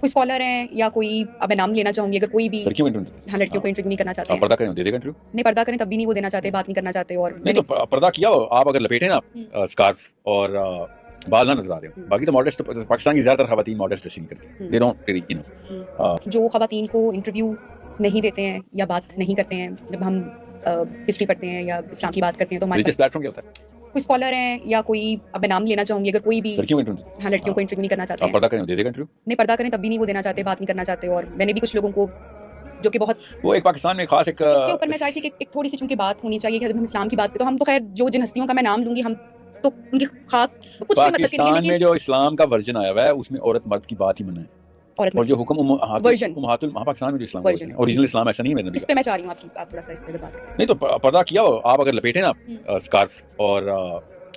کوئی اسکالر ہیں یا کوئی، اب میں نام لینا چاہوں گی، اگر کوئی بھی لڑکیوں کو انٹرویو، ہاں لڑکیوں کو انٹرویو نہیں کرنا چاہتے آپ ہیں، پردہ کریں دے دے گا انٹرویو؟ نہیں پردہ کریں تب بھی نہیں وہ دینا چاہتے، بات نہیں کرنا چاہتے. اور نہیں تو پردہ کیا ہو آپ، اگر لپیٹیں نا اسکارف اور بال نہ نظر آ رہے ہوں. باقی تو ماڈسٹ پاکستان کی زیادہ تر خواتین ماڈسٹ ڈریسنگ کرتی ہیں. They don't really you know. جو خواتین کو انٹرویو نہیں دیتے ہیں یا بات نہیں کرتے ہیں، جب ہم ہسٹری پڑھتے ہیں یا اسلام کی بات کرتے ہیں تو ہمارے ریلیجس پلیٹ فارم کیا ہوتا ہے؟ کوئی اسکالر ہیں یا کوئی، اب میں نام لینا چاہوں گی، اگر کوئی بھی لڑکیوں کو انٹرویو، ہاں لڑکیوں کو انٹرویو نہیں کرنا چاہتے آپ ہیں، پردہ کریں دے دے گا انٹرویو؟ نہیں پردہ کریں تب بھی نہیں وہ دینا چاہتے، بات نہیں کرنا چاہتے. اور میں نے بھی کچھ لوگوں کو جو کہ بہت وہ ایک پاکستان میں خاص ایک اس کے اوپر میں چاہتی تھی کہ ایک تھوڑی سی چونکہ بات ہونی چاہیے کہ جب ہم اسلام کی بات کریں تو ہم تو خیر جو جن ہستیوں کا میں نام لوں گی ہم تو ان کی خاک کچھ بھی مطلب کے نہیں ہے، پاکستان میں لیکن جو اسلام کا ورژن آیا ہوا ہے اس میں عورت مرد کی بات ہی منع ہے. عورت اور جو حکم ورژن پاکستان میں جو اسلام ورژن ہے اوریجنل اسلام ایسا نہیں ہے میرے نبی اس کا. پہ میں چاہ رہی ہوں آپ تھوڑا سا اس پہ بات کریں. نہیں تو پردہ کیا ہو آپ، اگر لپیٹیں نا اسکارف اور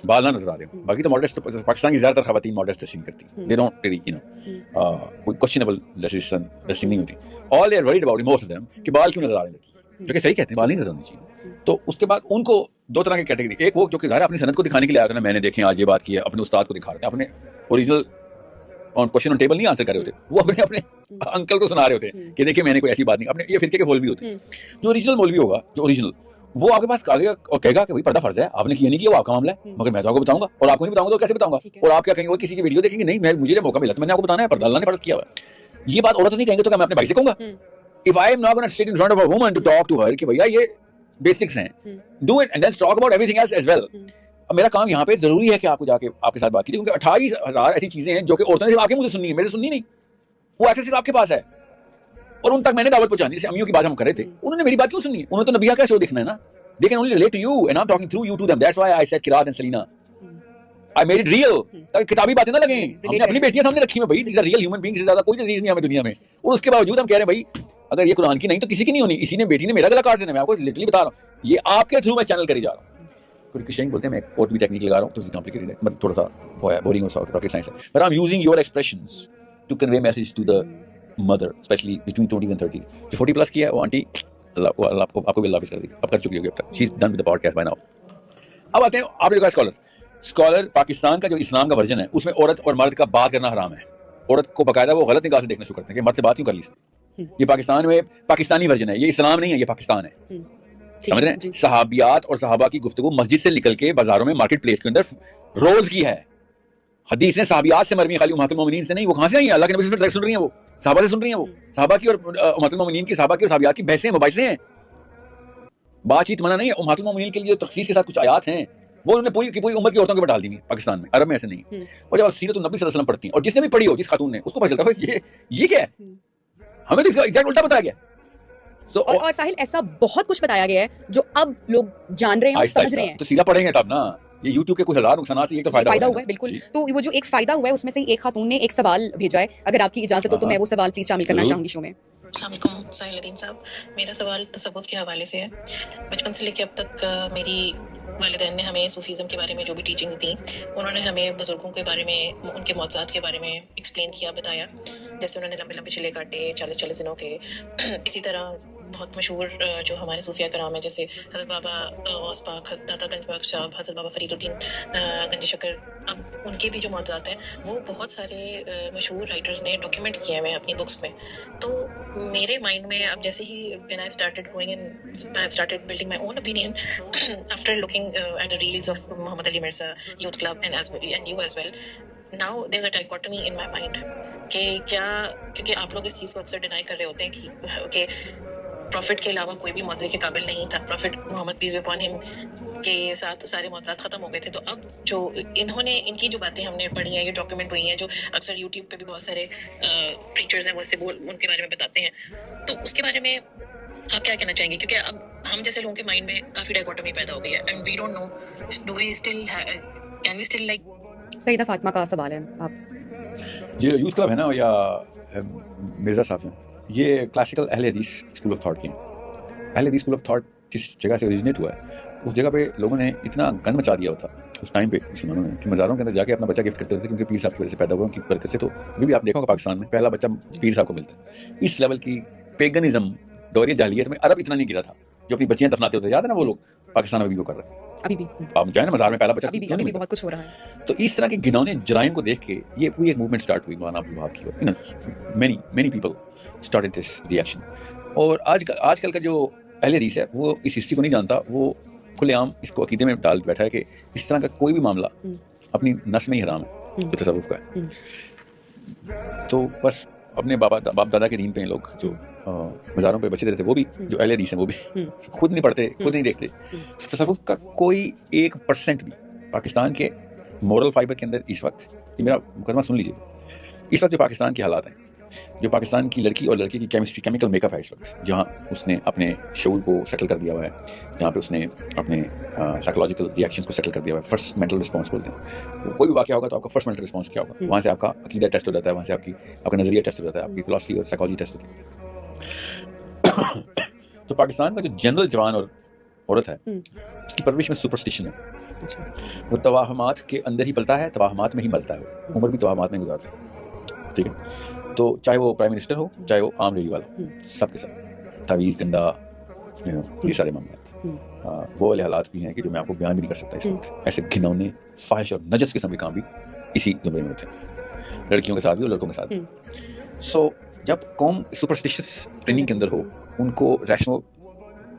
بال نہ نظر آ رہے ہوں. باقی تو ماڈسٹ پاکستان کی زیادہ تر خواتین ماڈسٹ ڈریسنگ کرتی ہیں. They don't really you know کوئی کوشچنبل ڈریسنگ نہیں ہوتی. All they are worried about most of them کہ بال کیوں نظر آ رہے ہیں، جو کہ صحیح کہتے ہیں بال نہیں نظر آنے چاہیے. تو اس کے بعد ان کو دو طرح کی کیٹیگری، ایک وہ جو کہ ظاہر اپنی صنعت کو دکھانے کے لیے آیا تھا نا، میں نے دیکھیں آج یہ بات کی ہے، اپنے استاد کو دکھا رہے ہیں، اپنے اوریجنل کوشچن آن ٹیبل نہیں آنسر کر رہے ہوتے، وہ اپنے انکل کو سنا رہے ہوتے کہ دیکھیں میں نے کوئی ایسی بات نہیں. اپنے یہ فرقے کے مولوی ہوتے ہیں. جو اوریجنل مولوی ہوگا، جو اوریجنل، وہ آپ کے پاس آگے اور کہے گا کہ بھائی پردہ فرض ہے، آپ نے کیا نہیں کیا وہ آپ کا معاملہ ہے، مگر میں تو آپ کو بتاؤں گا، اور آپ کو نہیں بتاؤں گا تو کیسے بتاؤں گا. اور آپ کیا کہیں گے، کسی کی ویڈیو دیکھیں گے، نہیں مجھے جب موقع ملا تو میں نے آپ کو بتانا ہے پردہ اللہ نے فرض کیا ہوا ہے. یہ بات عورت نہیں کہیں گے تو کیا میں اپنے بھائی سے کہوں گا؟ if I am not going to sit in front of a woman to talk to her کہ بھیا یہ بیسکس ہیں، do it and then talk about everything else as well. اب میرا کام یہاں پہ ضروری ہے کہ آپ کو جا کے آپ کے ساتھ بات کیجیے، کیونکہ 28,000 ایسی چیزیں ہیں جو کہ عورتوں نے صرف آپ کے منہ سے سننی ہے، میرے سے سننی نہیں. وہ ایسے صرف آپ کے پاس ہے اور ان تک میں نے دعوت پہنچانی. جیسے امیوں کی بات ہم کر رہے تھے، انہوں نے میری بات کیوں سننی ہے؟ انہوں نے تو نبی کا شو دیکھنا ہے نا. They can only relate to you and I'm talking through you to them. That's why I said Kirat and Selena. I made it real. تاکہ کتابی باتیں نہ لگیں. ہم نے اپنی بیٹیاں سامنے رکھی ہیں بھائی. These are real human beings. سے زیادہ کوئی عزیز نہیں ہمیں دنیا میں. اور اس کے باوجود ہم کہہ رہے ہیں بھائی اگر یہ قرآن کی نہیں تو کسی کی نہیں ہونی. اسی نے بیٹی نے میرا گلا کاٹ دینا. میں آپ کو لٹرلی بتا رہا ہوں. یہ آپ کے تھرو میں چینل کری جا رہا ہوں. کچھ بولتے ہیں میں اور بھی ٹیکنیک لگا رہا ہوں تو کمپلیکیٹڈ ہے، مطلب تھوڑا سا وہ ہے بورنگ اور راکٹ سائنس ہے. But I'm using your expressions to convey message to the mother, especially between 20 and 30. جو 40 پلس کی ہے وہ آنٹی اللہ آپ کو بھی اللہ حافظ کر دی، اب کر چکی ہوگی اب تک. She's done with the podcast by now. اب آتے ہیں آپ نے جو کہا اسکالر پاکستان کا جو اسلام کا ورژن ہے اس میں عورت اور مرد کا بات کرنا حرام ہے. عورت کو باقاعدہ وہ غلط نگاہ سے دیکھنا شروع کرتے ہیں کہ مرد سے بات کیوں کر لی. یہ پاکستان میں پاکستانی ورژن ہے، یہ اسلام نہیں ہے، یہ پاکستان ہے. سمجھ رہے ہیں؟ صحابیات اور صحابہ کی گفتگو مسجد سے نکل کے بازاروں میں مارکیٹ پلیس کے اندر روز کی ہے. حدیثیں صحابیات سے مرمی، خالی امہات المومنین سے نہیں. وہ کہاں سے آئی ہیں؟ اللہ کے نبی سے ڈائریکٹ سن رہی ہیں، وہ صحابہ سے سن رہی ہیں. وہ صحابہ کی اور امہات المومنین کی، صحابہ کی اور صحابیات کی بحثیں مباحثے ہیں. بات چیت منع نہیں ہے. امہات المومنین کے لیے تخصیص کے ساتھ کچھ آیات ہیں وہ انہوں نے پوری کی پوری امت کی عورتوں کو ڈال دی پاکستان میں. عرب میں ایسے نہیں. اور جب سیرت النبی صلی اللہ علیہ وسلم پڑھتی ہیں اور جس نے بھی پڑھی ہو، جس خاتون نے، اس کو پتہ چلتا ہے یہ کیا ہے. ہمیں تو اس کا ایگزیکٹ الٹا بتایا گیا. اور ساحل ایسا بہت کچھ بتایا گیا ہے جو اب لوگ جان رہے ہیں اور سمجھ رہے ہیں. تو سیرہ پڑھیں گے تب نا. یہ یوٹیوب کے کوئی ہزار نقصانات سے ایک تو فائدہ ہوا ہے. بالکل. تو وہ جو ایک فائدہ ہوا ہے اس میں سے ایک خاتون نے ایک سوال بھیجا ہے، اگر آپ کی اجازت ہو تو میں وہ سوال پلیز شامل کرنا چاہوں گی شو میں. السلام علیکم ساحل ندیم صاحب. میرا سوال تصوف کے حوالے سے ہے. بچپن سے لے کے اب تک میری والدین نے ہمیں صوفیزم کے بارے میں جو بھی ٹیچنگز دیں، انہوں نے ہمیں بزرگوں کے بارے میں، ان کے معجزات کے بارے میں ایکسپلین کیا، بتایا. جیسے انہوں نے لمبے لمبے چلے کاٹے 40 دنوں کے. اسی طرح بہت مشہور جو ہمارے صوفیہ کرام ہیں، جیسے حضرت بابا غوث پاک، داتا گنج بخش صاحب، حضرت بابا فرید الدین گنجی شکر، اب ان کے بھی جو معجزات ہیں وہ بہت سارے مشہور رائٹرز نے ڈاکیومنٹ کیے ہیں اپنی بکس میں. تو میرے مائنڈ میں اب جیسے ہی when I started going in, I have started building my own opinion after looking at the reels of Muhammad Ali Mirza Youth Club and you as well. Now there's a dichotomy in my mind کہ کیا، کیونکہ آپ لوگ اس چیز کو اکثر deny کر رہے ہوتے ہیں کہ پروفٹ کے علاوہ کوئی بھی معجزے کے قابل نہیں تھا. Prophet Muhammad peace be upon him کے ساتھ سارے معجزات ختم ہو گئے تھے. تو اب جو انہوں نے، ان کی جو باتیں ہم نے پڑھی ہیں، یہ ڈاکیومنٹ ہوئی ہیں، جو اکثر یوٹیوب پہ بھی بہت سارے پریچرز ہیں وہ سے ان کے بارے میں بتاتے ہیں. تو اس کے بارے میں آپ کیا کہنا چاہیں گے؟ کیونکہ اب ہم جیسے لوگوں کے مائنڈ میں کافی ڈائکوٹمی پیدا ہو گئی ہے and we don't know do we still can we still like. Syeda Fatima کا سوال ہے. آپ یہ یوتھ کلب ہے نا یا مرزا صاحب ہیں، یہ کلاسیکل اہل حدیث اسکول آف تھاٹ کے ہیں. اہل حدیث اسکول آف تھاٹ کس جگہ سے اوریجنیٹ ہوا ہے؟ اس جگہ پہ لوگوں نے اتنا گند مچا دیا ہوتا اس ٹائم پہ مسلمانوں نے کہ مزاروں کے اندر جا کے اپنا بچہ گفٹ کرتے ہوتے کیونکہ پیر صاحب کی وجہ سے پیدا ہوا، ان کی برکت سے. تو ابھی بھی آپ دیکھو کہ پاکستان میں پہلا بچہ پیر صاحب کو ملتا ہے. اس لیول کی پیگنزم دور جاہلیت میں عرب اتنا نہیں گرا تھا جو اپنی بچیاں دفناتے ہوتے. یاد ہے نا وہ لوگ پاکستان میں بھی وہ کر رہے ہیں. ابھی بھی آپ جائیں نا مزار میں پہلا بچہ ابھی کیوں نہیں بھی ملتا؟ بہت کچھ ہو رہا ہے. تو اس طرح کے گھنونے جرائم کو دیکھ کے یہ پوری ایک موومنٹ اسٹارٹ ہوئی مولانا عبدالوہاب کی. Many people started this reaction. اور آج کل کا جو اہل حدیث ہے وہ اس ہسٹری کو نہیں جانتا, وہ کھلے عام اس کو عقیدے میں ڈال بیٹھا ہے کہ اس طرح کا کوئی بھی معاملہ اپنی نس میں ہی حرام ہے جو تصوف کا ہے. تو بس اپنے باپ دادا کے دین پہ ہیں لوگ جو مزاروں پہ بچے رہتے وہ بھی, جو اہل حدیث ہیں وہ بھی خود نہیں پڑھتے, خود نہیں دیکھتے. تصوف کا کوئی 1% بھی پاکستان کے مورل فائبر کے اندر اس وقت, یہ میرا مقدمہ سن لیجیے, اس وقت جو پاکستان کے حالات ہیں, جو پاکستان کی لڑکی اور لڑکے کی کیمسٹری کیمیکل میک اپ ہے اس وقت, جہاں اس نے اپنے شعور کو سیٹل کر دیا ہوا ہے, جہاں پہ اس نے اپنے سائیکولوجیکل ریئیکشنس کو سیٹل کر دیا ہوا ہے. فرسٹ مینٹل رسپانس بولتے ہیں. کوئی بھی واقعہ ہوگا تو آپ کا فرسٹ مینٹل رسپانس کیا ہوگا, وہاں سے آپ کا عقیدہ ٹیسٹ ہو جاتا ہے, وہاں سے آپ کا نظریہ ٹیسٹ ہو جاتا ہے, آپ کی فلاسفی اور سائیکالوجی ٹیسٹ ہوتی ہے. تو پاکستان کا جو جنرل جوان اور عورت ہے اس کی پرورش میں سپرسٹیشن ہے. وہ توہمات کے اندر ہی پلتا ہے, توہمات میں ہی ملتا ہے, وہ عمر بھی توہمات میں گزارتا ہے. ٹھیک ہے, تو چاہے وہ پرائم منسٹر ہو, چاہے وہ عام ریڈی والا ہو, سب کے ساتھ تعویذ گنڈا یہ سارے معاملات, وہ والے حالات بھی ہیں کہ جو میں آپ کو بیان بھی نہیں کر سکتا اس وقت. ایسے گھنونے فاحش اور نجس قسم کے کام بھی اسی زمرے میں ہوتے ہیں, لڑکیوں کے ساتھ بھی اور لڑکوں کے ساتھ بھی. سو جب قوم سپرسٹیشس ٹریننگ کے اندر ہو, ان کو ریشنل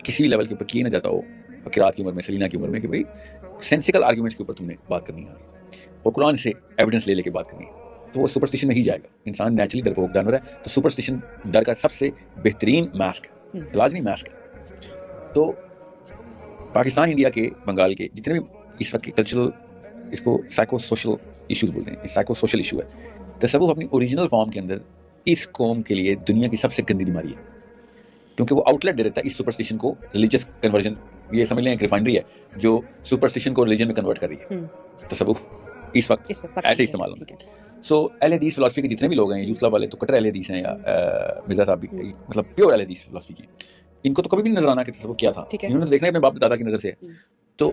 کسی بھی لیول کے اوپر کیے نہ جاتا ہو, قرات کی عمر میں, سلینا کی عمر میں, کہ بھائی سینسیکل آرگومنٹس کے اوپر تم نے بات کرنی ہے اور قرآن سے ایویڈنس لے کے بات کرنی ہے, تو وہ سپرسٹیشن میں ہی جائے گا. انسان نیچرلی ڈرپوک جانور ہے, تو سپرسٹیشن ڈر کا سب سے بہترین ماسک ہے, علاج نہیں ماسک ہے. تو پاکستان, انڈیا کے, بنگال کے جتنے بھی اس وقت کے کلچرل, اس کو سائیکو سوشل ایشوز بولتے ہیں, سائیکو سوشل ایشو ہے. تصوف اپنی اوریجنل فارم کے اندر اس قوم کے لیے دنیا کی سب سے گندی بیماری ہے, کیونکہ وہ آؤٹ لیٹ دے دیتا ہے اس سپرسٹیشن کو. ریلیجس کنورژن, یہ سمجھ لیں ایک ریفائنری ہے جو سپرسٹیشن کو ریلیجن میں کنورٹ کر رہی ہے. تصوف اس وقت ایسے استعمال ہوتا ہے. سو اہل حدیث فلاسفی کے جتنے بھی لوگ ہیں, یوتھ کلب والے تو کٹر اہل حدیث ہیں, یا مرزا صاحب بھی مطلب پیور اہل حدیث فلاسفی کی, ان کو تو کبھی بھی نظر آنا کہ تصوف کیا تھا, انہوں نے دیکھنا ہے اپنے باپ دادا کی نظر سے. تو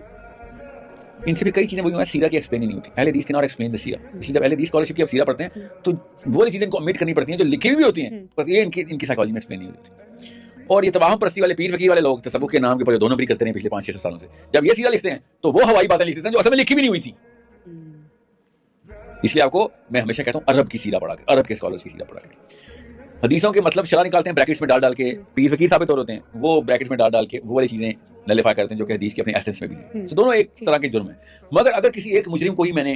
ان سے بھی کئی چیزیں وہی سیرہ کی ایکسپلین ہی نہیں ہوتی. اہل حدیث کے ناٹ ایکسپلین دا سیرہ, اس لیے جب اہل حدیث اسکالرشپ کی آپ سیرہ پڑھتے ہیں تو وہ والی چیزیں ان کو امٹ کرنی پڑتی ہیں جو لکھی ہوئی ہوتی ہیں, پر یہ ان کی سائیکالوجی میں ایکسپلین نہیں ہوتی. اور یہ تباہم پرستی والے پیر فقیر والے لوگ تصوف کے نام کے اوپر جو 2 نمبری کرتے ہیں پچھلے 500-600 سالوں سے, جب یہ سیرہ لکھتے ہیں تو وہ ہوائی باتیں لکھتے ہیں جو اصل میں لکھی بھی نہیں ہوئی تھی. اس لیے آپ کو میں ہمیشہ کہتا ہوں عرب کی سیرہ پڑھا کر, عرب کے اسکالرز کی سیرہ پڑھا کر. حدیثوں کے مطلب شرح نکالتے ہیں بریکٹس میں ڈال کے, پیر فقیر ثابت ہوتے ہیں, وہ بریکٹ میں ڈال کے وہ والی چیزیں نلیفائی کرتے ہیں جو کہ حدیث کی اپنی ایسنس میں بھی ہیں. تو دونوں ایک طرح کے جرم ہیں. مگر اگر کسی ایک مجرم کو ہی میں نے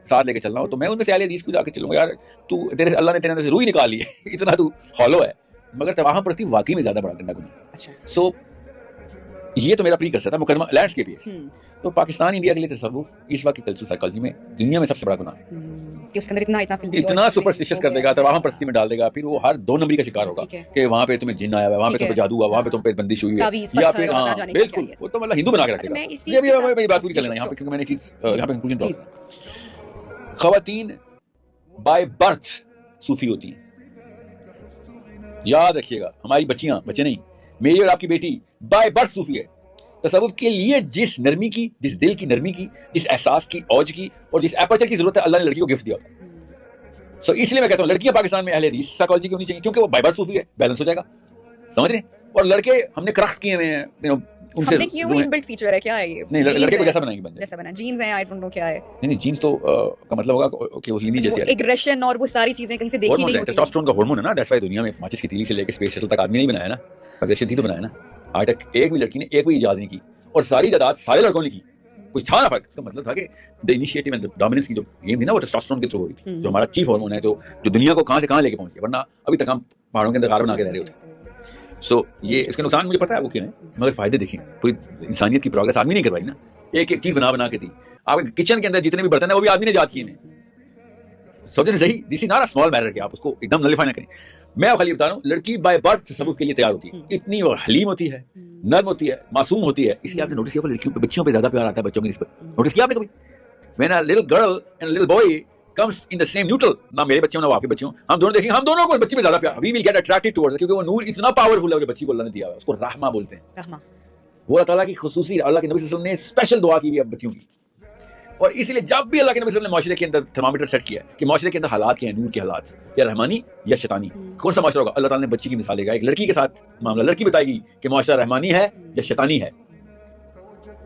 ساتھ لے کے چلنا ہو تو میں ان میں سے اہل حدیث کو جا کے چلوں گا, یار تو تیرے اللہ نے تیرے اندر سے روح نکال لی ہے, اتنا تو ہالو ہے. مگر توہم پرستی واقعی میں زیادہ بڑا گندا گناہ ہے. سو یہ تو میرا پریکرسر تھا, مقدمہ لینڈسکیپ ہے. تو پاکستان, انڈیا کے لیے تصوف اس وقت کی کلچرل سائیکالوجی میں دنیا میں سب سے بڑا گناہ ہے کہ اس کے اندر اتنا سپرسٹیشس کر دے گا, توہم پرستی میں ڈال دے گا. پھر وہ ہر 2 نمبری کا شکار ہوگا کہ وہاں پہ تمہیں جن آیا ہوا ہے, وہاں پہ تم پہ جادو ہوا, وہاں پہ تم پہ بندش ہوئی ہے, یا پھر ہاں بالکل وہ تو مطلب ہندو بنا کے رکھے گا. یہ بھی میری بات پوری کر لینا یہاں پہ, کیونکہ میں نے چیز یہاں پہ کنکلوژن ڈراپ کرا. خواتین بائی برتھ صوفی ہوتی ہیں, یاد رکھیے گا. ہماری بچیاں, بچے نہیں, میری اور آپ کی بیٹی بائی برتھ صوفی ہے. تصوف کے لیے جس نرمی کی, جس دل کی نرمی کی, جس احساس کی اوج کی اور جس اپرچر کی ضرورت ہے, اللہ نے لڑکی کو گفٹ دیا ہوتا ہے. سو اس لیے میں کہتا ہوں لڑکیاں پاکستان میں اہل حدیث سائیکالوجی کی ہونی چاہیے, کیونکہ وہ بائی برتھ صوفی ہے, بیلنس ہو جائے گا, سمجھ رہے ہیں. اور لڑکے ہم نے کرخت کیے ہوئے ہیں, ان سے وہ ان بلٹ فیچر ہے. کیا ہے یہ؟ نہیں, لڑکے کو جیسا بنائیں گے بن جائے, جیسا بنا جینز ہیں, آئی ڈونٹ نو کیا ہے. نہیں جینز تو کا مطلب ہوگا کہ وہ ہندی جیسی ہے, ایگریشن اور وہ ساری چیزیں کہیں سے دیکھی نہیں ہوتی. ٹیسٹوسٹرون کا ہارمون ہے نا, دیٹس وائی دنیا میں ماچس کی تیلی سے لے کے اسپیس شٹل تک آدمی نہیں بنایا نا, اگریشن تھی تو بنایا نا. آج تک ایک بھی لڑکی نے ایک بھی ایجاد نہیں کی, اور ساری جائیداد سارے لڑکوں نے کی. کچھ تھا نا فرق, اس کا مطلب تھا کہ دی انیشیٹو اینڈ ڈومیننس کی جو گیم تھی نا وہ ٹیسٹوسٹرون کے تھرو ہوئی تھی, جو ہمارا چیف ہارمون ہے, جو دنیا کو کہاں سے کہاں لے کے پہنچ گیا. ورنہ ابھی تک ہم پہاڑوں کے اندر غار بنا کے رہ رہے ہوتے. سو یہ اس کے نقصان مجھے پتا ہے وہ کیا ہے, مگر فائدے دیکھیں. پوری انسانیت کی پروگرس آدمی نہیں کروائی نا, ایک ایک چیز بنا کے دی. آپ کے کچن کے اندر جتنے بھی برتن ہیں وہ بھی آدمی نے ایجاد کیے ہیں. سوچیں صحیح, this is not a small matter کہ آپ اس کو ایک دم نلیفائی نہ کریں. میں خالی بتا رہا ہوں لڑکی بائی برتھ تصوف کے لیے تیار ہوتی ہے, اتنی وہ حلیم ہوتی ہے, نرم ہوتی ہے, معصوم ہوتی ہے. اس لیے آپ نے نوٹس کیا لڑکیوں پہ, بچیوں پہ زیادہ پیار آتا ہے بچوں کی نسبت. نوٹس کیا آپ نے کبھی؟ when a little girl and a little boy comes in the same neutral, نہ میرے بچے ہوں نہ آپ کے بچے ہوں, ہم دونوں دیکھیں, ہم دونوں کو بچے پہ زیادہ پیار, we will get attracted towards it, کیونکہ وہ نور اتنا پاورفل ہے جو بچی کو اللہ نے دیا ہے. اس کو رحمہ بولتے ہیں. رحمہ وہ اللہ تعالیٰ کی خصوصی, اللہ کے نبی صلی اللہ علیہ وسلم نے اسپیشل دعا کی ہے بچیوں کی. اور اسی لیے جب بھی اللہ کے نبی صلی اللہ علیہ وسلم نے معاشرے کے اندر تھرمامیٹر سیٹ کیا کہ معاشرے کے اندر حالات کیا ہیں, نور کے حالات, یا رحمانی یا شیطانی, کون سا معاشرہ ہوگا, اللہ تعالیٰ نے بچی کی مثال دے گا. ایک لڑکی کے ساتھ معاملہ, لڑکی بتائے گی کہ معاشرہ رحمانی ہے یا شیطانی ہے.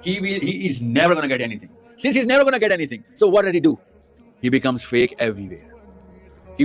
he is never going to get anything. Since he's never going to get anything, so what does he do? He becomes fake everywhere. He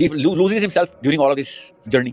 He loses himself during all of this journey.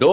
2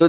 So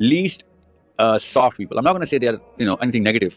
least soft people. I'm not going to say they are, you know, anything negative.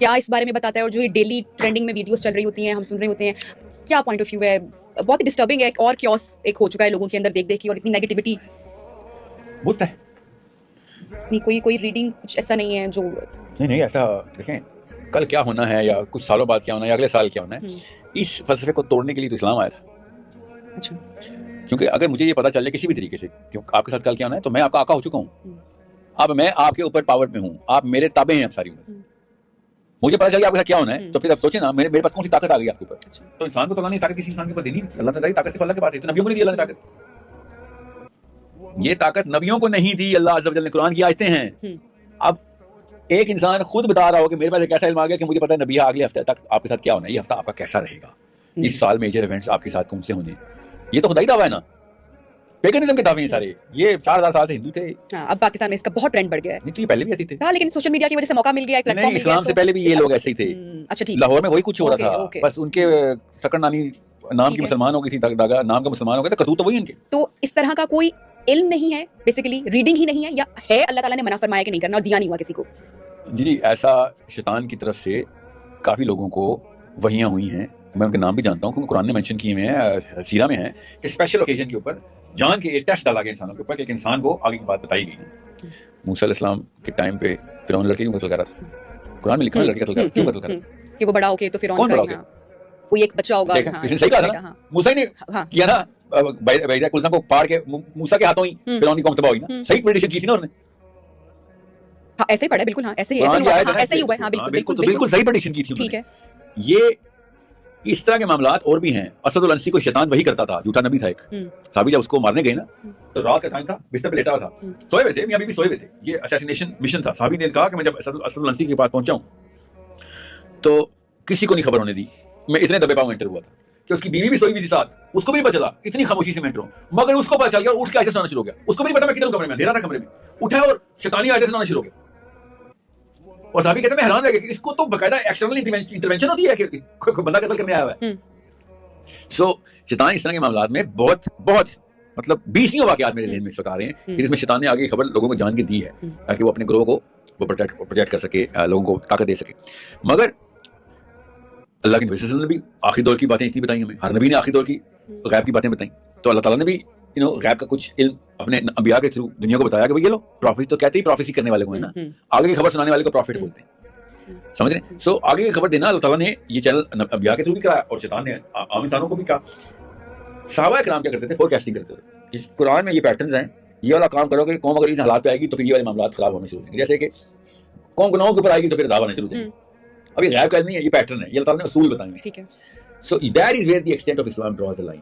کیا اس بارے میں بتاتا ہے, اور جو یہ daily trending میں videos چل رہی ہوتی ہیں, ہم سن رہے ہوتے ہیں, کیا پوائنٹ آف ویو ہے؟ بہت ہی ڈسٹربنگ ہے, اور کیوس ایک ہو چکا ہے لوگوں کے اندر دیکھ دیکھ کے, اور اتنی نیگیٹیوٹی. ہوتا ہے نہیں, کوئی ریڈنگ کچھ ایسا نہیں ہے جو نہیں ایسا دیکھیں کل کیا ہونا ہے یا کچھ سالوں بعد کیا ہونا ہے یا اگلے سال کیا ہونا ہے, اس فلسفے کو توڑنے کے لیے تو اسلام آیا تھا. اچھا, کیونکہ اگر مجھے یہ پتا چل جائے کسی بھی طریقے سے کہ آپ کے ساتھ کل کیا ہونا ہے, تو میں آپ کا آقا ہو چکا ہوں. اب میں آپ کے اوپر پاور میں ہوں, آپ میرے تابع ہیں اب ساری عمر. مجھے پتا چل گیا آپ کے ساتھ کیا ہونا ہے, تو پھر اب سوچیں نا میرے پاس کون سی طاقت آ گئی آپ کے اوپر. تو انسان کو تو اللہ نے طاقت کسی انسان کے اوپر دینی نہیں, اللہ تعالیٰ کی طاقت صرف اللہ کے پاس ہے, تو نبیوں کو نہیں دی اللہ نے طاقت. یہ طاقت نبیوں کو نہیں دی, اللہ عز و جل نے قرآن کی آیتیں ہیں. اب ایک انسان خود بتا رہا ہو کہ میرے پاس ایک ایسا علم آ گیا کہ مجھے پتا ہے نبی اگلے ہفتے تک آپ کے ساتھ کیا ہونا ہے, یہ ہفتہ آپ کا کیسا رہے گا, اس سال میجر ایونٹس آپ کے ساتھ کون سے ہونے, یہ تو خدائی دعویٰ ہے نا. پیگنزم کے دعوے ہیں سارے, یہ 4000 سال سے ہندو تھے. اب پاکستان میں اس کا بہت ٹرینڈ بڑھ گیا ہے. نہیں تو یہ پہلے بھی ایسے تھے, ہاں, لیکن سوشل میڈیا کی وجہ سے موقع مل گیا, ایک پلیٹ فارم نہیں مل گیا. اسلام سے پہلے بھی یہ لوگ ایسے ہی تھے. اچھا ٹھیک, لاہور میں وہی کچھ ہو رہا تھا, بس ان کے سکڑ نامی نام کی مسلمان ہو گئی تھی, داغا نام کا مسلمان ہو گیا تھا, کرتوت تو وہی ان کے. تو اس طرح کا کوئی علم نہیں ہے, بیسیکلی ریڈنگ ہی نہیں ہے, یا ہے اللہ تعالیٰ نے منع فرمایا کہ نہیں کرنا اور دیا نہیں ہوا کسی کو؟ جی ایسا شیطان کی طرف سے کافی لوگوں کو وحیاں ہوئی ہیں, میں ان کے نام بھی جانتا ہوں کیونکہ قرآن نے مینشن کیے ہوئے ہیں, سیرہ میں ہیں, کہ اسپیشل اوکیزن کے اوپر جان کے ایک ٹیسٹ ڈالا گیا انسانوں کے اوپر کہ ایک انسان کو آگے کی بات بتائی گئی. موسیٰ علیہ السلام کے ٹائم پہ فرعون لڑکے کیوں قتل کر رہا تھا, قرآن میں لکھا ہے لڑکے قتل کر کیوں قتل کر رہا, کہ وہ بڑا ہو کے تو فرعون کا کوئی ایک بچہ ہوگا. کسی نے صحیح کہا تھا, موسیٰ نے کیا نا بحیرہ کلثم کو پاڑ کے موسیٰ کے ہاتھوں ہی فرعون کی قوم تباہ ہوئی نا, صحیح پریڈکشن کی تھی نا انہوں نے. ہاں ایسے ہی پڑھا, بالکل ہاں ایسے ہی ہوا ہے, ہاں بالکل صحیح پریڈکشن کی تھی. ٹھیک ہے, یہ اس طرح کے معاملات اور بھی ہیں. اسد الانسی کو شیطان وہی کرتا تھا, جھوٹا نبی تھا ایک. صحابی جب اس کو مارنے گئے نا, تو رات کا ٹائم تھا, بستر پہ لیٹا ہوا تھا, سوئے ہوئے تھے, میاں بیوی سوئے ہوئے تھے, یہ اسیسینیشن مشن تھا. صحابی نے کہا کہ میں جب اسد الانسی کے پاس پہنچا ہوں تو کسی کو نہیں خبر ہونے دی, میں اتنے دبے پاؤں انٹر ہوا تھا کہ اس کی بیوی بھی سوئی ہوئی تھی ساتھ, اس کو بھی نہیں پتا چلا, اتنی خاموشی سے میں انٹر ہوں, مگر اس کو پتا چل گیا, اٹھ کے آیتیں سنانا شروع ہو گیا. اس کو بھی نہیں پتا میں کدھر کمرے میں, اندھیرا تھا کمرے میں, اٹھا اور شیطانی آیتیں سنانا شروع ہو گیا. اور صحابی کہتے ہیں میں حیران رہ گیا کہ اس کو تو باقاعدہ ایکسٹرنل انٹرونشن ہوتی ہے کہ بندہ قتل کرنے آیا ہوا ہے. سو شیطان اس طرح کے معاملات میں بہت بہت مطلب 20 واقعات میرے ذہن میں اس وقت آ رہے ہیں کہ جس میں شیطان نے آگے خبر لوگوں کو جان کے دی ہے تاکہ وہ اپنے گروہ کو وہ پروجیکٹ کر سکے, لوگوں کو طاقت دے سکے. مگر اللہ کے نبی صلی اللہ علیہ وسلم نے بھی آخری دور کی باتیں اتنی بتائیں ہمیں, ہر نبی نے آخری دور کی غیب کی باتیں بتائیں, تو اللہ تعالیٰ نے بھی غیب کا کچھ علم اپنے انبیاء کے تھرو دنیا کو بتایا کہ بھئی یہ لو پروفٹ تو کہتے ہی پروفیسی کرنے والے کو ہے نا, آگے کی خبر سنانے والے کو پروفٹ بولتے ہیں, سمجھ رہے ہیں. سو آگے کی خبر دینا اللہ تعالیٰ نے یہ چینل انبیاء کے تھرو بھی کرایا, اور شیطان نے عام انسانوں کو بھی کہا. صحابہ کرام کیا کرتے تھے, فور کاسٹنگ کرتے تھے. قرآن میں یہ پیٹرنز ہیں, یہ والا کام کرو کہ قوم اگر اس حالات پہ آئے گی تو پھر یہ والے معاملات خراب ہونے شروع ہو جائیں گے, جیسے کہ قوم گناہوں کے اوپر آئے گی تو پھر عذاب آنے شروع ہو جائیں گے. اب یہ غیب کا نہیں ہے, یہ پیٹرن ہے, یہ اللہ تعالیٰ نے اصول بتائے ہیں. ٹھیک ہے. So that is where the extent of Islam draws a line.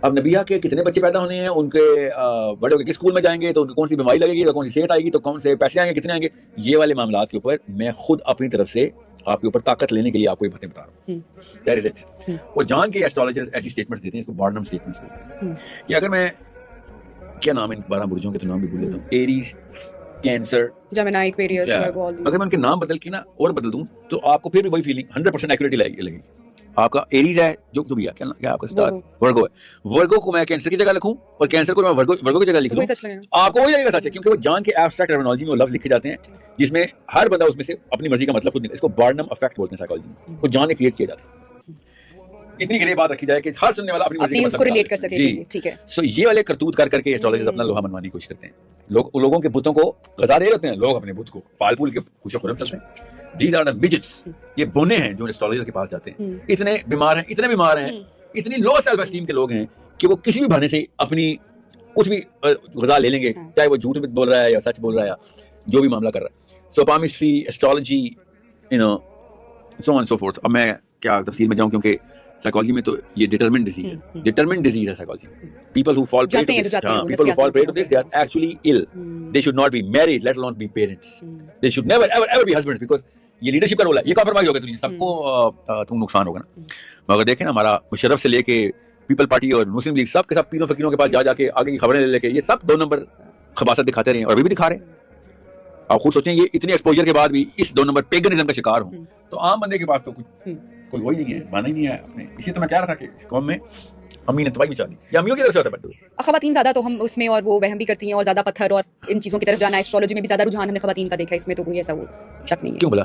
اب نبیہ کے کتنے بچے پیدا ہونے ہیں, ان کے بڑے ہو کے کس اسکول میں جائیں گے, تو ان کو کون سی بیماری لگے گی, تو کون سی صحت آئے گی, تو کون سے پیسے آئیں گے, کتنے آئیں گے, یہ والے معاملات کے اوپر میں خود اپنی طرف سے آپ کے اوپر طاقت لینے کے لیے آپ کو یہ باتیں بتا رہا ہوں. That is it. وہ جان کے ایسٹرالوجرز ایسی اسٹیٹمنٹس دیتے ہیں, اس کو بارنم اسٹیٹمنٹس بولتے ہیں, کہ اگر میں کیا نام ہے ان 12 برجوں کے تو نام بھی بھول لیتا ہوں, ایریز, کینسر, جیمنائی, ایکویریس, اگر میں ان کے نام بدل کے نا اور بدل دوں تو آپ کو پھر بھی وہی فیلنگ 100% ایکوریٹی لگے گی. آپ کا ایریز ہے جو بھی ہے, کیا آپ کا اسٹار ورگو ہے, ورگو کو میں کینسر کی جگہ لکھوں اور کینسر کو میں ورگو کی جگہ لکھ لوں, آپ کو وہی لگے گا سچ ہے, کیونکہ وہ جان کے ایبسٹریکٹ ٹرمینالوجی میں وہ لفظ لکھے جاتے ہیں جس میں ہر بندہ اس میں سے اپنی مرضی کا مطلب خود نکالے. اس کو بارنم افیکٹ بولتے ہیں سائیکالوجی میں, وہ جان نے کریٹ کیا جاتا ہے. اتنی گہری بات رکھی جائے کہ ہر سننے والا اپنی مرضی کا مطلب ریلیٹ کر سکے. ٹھیک ہے. سو یہ والے کرتوت کر کے ایسٹرالوجرز اپنا لوہا منوانے کی کوشش کرتے ہیں. لوگوں کے بتوں کو غذا دے رہتے ہیں, لوگ اپنے بت کو پال پول کے خوش و خرم چلتے ہیں. These are the midgets, یہ بونے ہیں جو ایسٹرالوجرز کے پاس جاتے ہیں. اتنے بیمار ہیں, اتنی لو سیلف اسٹیم کے لوگ ہیں کہ وہ کسی بھی بہانے سے اپنی کچھ بھی غذا لے لیں گے, چاہے وہ جھوٹ بول رہا ہے یا سچ بول رہا ہے یا جو بھی معاملہ کر رہا ہے. So palmistry, astrology, so on and so forth. اب میں کیا تفصیل میں جاؤں کیونکہ سائیکالوجی میں تو یہ ڈیٹرمنٹ ڈیزیز ہے, ڈیٹرمنٹ ڈیزیز ہے psychology. People who fall prey to this, they are actually ill. They should not be married, let alone be parents. They should never ever be husbands, because یہ leadership کا role ہے, یہ compromise ہوگا, تجھے سب کو تم نقصان ہوگا نا. مگر دیکھیں نا, ہمارا مشرف سے لے کے پیپل پارٹی اور مسلم لیگ سب کے سب پیروں فقیروں کے پاس جا کے آگے کی خبریں لے کے یہ سب 2 نمبر خباثت دکھاتے رہے ہیں, اور ابھی بھی دکھا رہے ہیں. آپ خود سوچیں, یہ اتنے ایکسپوجر کے بعد بھی اس 2 نمبر پیگنزم کا شکار ہوں, تو عام بندے کے پاس تو کوئی وہی نہیں ہے, مانا ہی نہیں ہے اپنے. اسی تو میں کہہ رہا تھا کہ اس قوم میں امی نے تباہی مچا دی, یا امیوں کی طرف سے ہوتا ہے. خواتین زیادہ تو ہم اس میں اور وہ وہم بھی کرتی ہیں, اور زیادہ پتھر اور ان چیزوں کی طرف جانا, ایسٹرالوجی میں بھی زیادہ رجحان ہم نے خواتین کا دیکھا, اس میں تو کوئی ایسا وہ شک نہیں ہے. کیوں بلا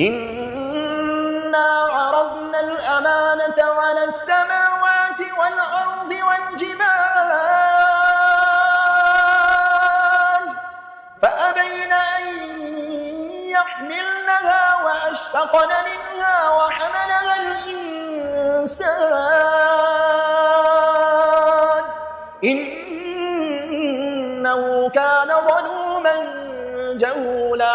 إنا عرضنا الأمانة على السماوات والأرض والجبال فأبين أن يحملنها وأشفقن منها وحملها الإنسان إنه كان ظلوما جهولا.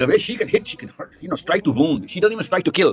The way she can hit, she can hurt, strike to wound. She doesn't even strike to kill.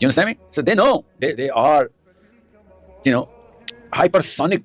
You understand me? So they know, they are, hypersonic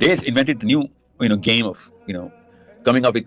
They invented the new game of coming up with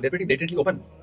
they're pretty blatantly open।